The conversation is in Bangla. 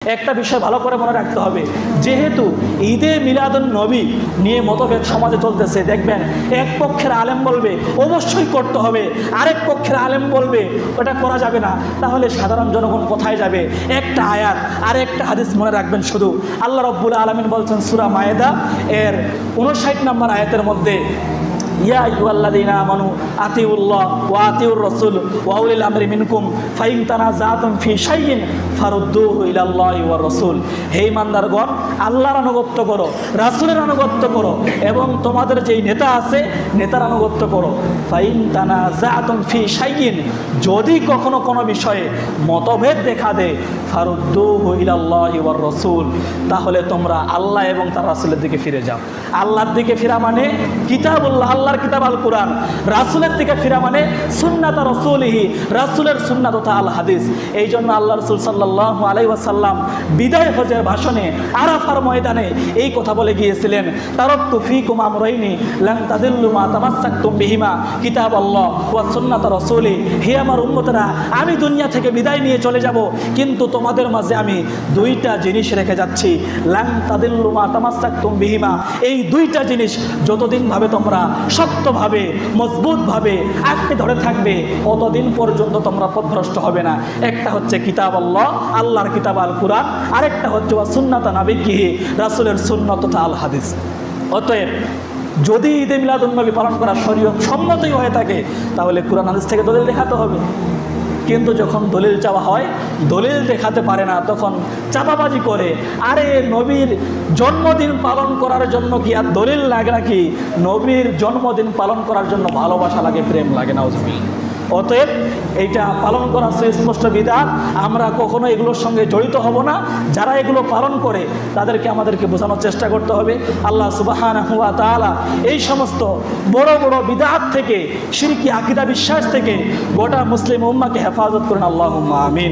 একটা বিষয় ভালো করে মনে রাখতে হবে, যেহেতু ঈদে মিলাদুন নবী নিয়ে মতভেদ সমাজে চলতেছে, দেখবেন এক পক্ষের আলেম বলবে অবশ্যই করতে হবে, আরেক পক্ষের আলেম বলবে ওটা করা যাবে না। তাহলে সাধারণ জনগণ কোথায় যাবে? একটা আয়াত আর একটা হাদিস মনে রাখবেন শুধু। আল্লাহ রাব্বুল আলামিন বলছেন সূরা মায়েদা এর 59 নম্বর আয়াতের মধ্যে, ইয়া আইয়ুহাল্লাযীনা আমানু আতিউল্লাহ ওয়া আতিউর রাসূল ওয়া উলিল আমরি মিনকুম ফাইন তানাযাতুম ফি শাইইন ফারুদ্দুহু ইলাল্লাহি ওয়ার রাসূল। হে ঈমানদারগণ, আল্লাহর আনুগত্য করো, রাসূলের আনুগত্য করো এবং তোমাদের যেই নেতা আছে নেতার আনুগত্য করো। ফাইন তানাযাতুম ফি শাইইন, যদি কখনো কোনো বিষয়ে মতভেদ দেখা দেয়, ফারুদ্দুহু ইলাল্লাহি ওয়ার রাসূল, তাহলে তোমরা আল্লাহ এবং তার রাসূলের দিকে ফিরে যাও। আল্লাহর দিকে ফিরা মানে কিতাবুল্লাহ, আল্লাহর কিতাব আল কোরআন, রাসূলের দিকে ফিরা মানে সুন্নাত রাসূলিহি, রাসূলের সুন্নাত তথা আল হাদিস। এই জন্য আল্লাহ রাসূল সাল্লাল্লাহু আলাইহি ওয়াসাল্লাম বিদায় হজের ভাষণে আরাফার ময়দানে এই কথা বলে গিয়েছিলেন, তারাকতু ফীকুম আমরাইনি লান তাদিল্লু মা তামাসসাকতুম বিহিমা কিতাবাল্লাহ ওয়া সুন্নাত রাসূলি। হে আমার উম্মতেরা, আমি দুনিয়া থেকে বিদায় নিয়ে চলে যাব, কিন্তু তোমাদের মাঝে আমি দুইটা জিনিস রেখে যাচ্ছি, লান তাদিল্লু মা তামাসসাকতুম বিহিমা। এই দুইটা জিনিস যতদিন ভাবে তোমরা শক্তভাবে মজবুতভাবে আঁকড়ে ধরে থাকবে, অতদিন পর্যন্ত তোমরা পথভ্রষ্ট হবে না। একটা হচ্ছে কিতাব আল্লাহ, আল্লাহর কিতাব আল কুরআন, আরেকটা হচ্ছে ওয়া সুন্নাত নাবিয়্যিহি, রাসূলের সুন্নাত তথা আল হাদিস। অতএব যদি ঈদে মিলাদুন নবী পালন করা শরীয়ত সম্মতই হয়ে থাকে, তাহলে কুরআন হাদিস থেকে দলিল দেখাতে হবে। কিন্তু যখন দলিল চাওয়া হয়, দলিল দেখাতে পারে না, তখন চাপাবাজি করে, আরে নবীর জন্মদিন পালন করার জন্য কি আর দলিল লাগে নাকি? নবীর জন্মদিন পালন করার জন্য ভালোবাসা লাগে, প্রেম লাগে, নাউজুবিল্লাহ। অতএব এইটা পালন করা সুস্পষ্ট বিধান, আমরা কখনো এগুলোর সঙ্গে জড়িত হব না। যারা এগুলো পালন করে আমাদেরকে বোঝানোর চেষ্টা করতে হবে। আল্লাহ সুবহানাহু ওয়া তাআলা এই সমস্ত বড় বড় বিদআত থেকে, শিরকি আকীদা বিশ্বাস থেকে গোটা মুসলিম উম্মাহকে হেফাজত করেন, আল্লাহুম্মা আমিন।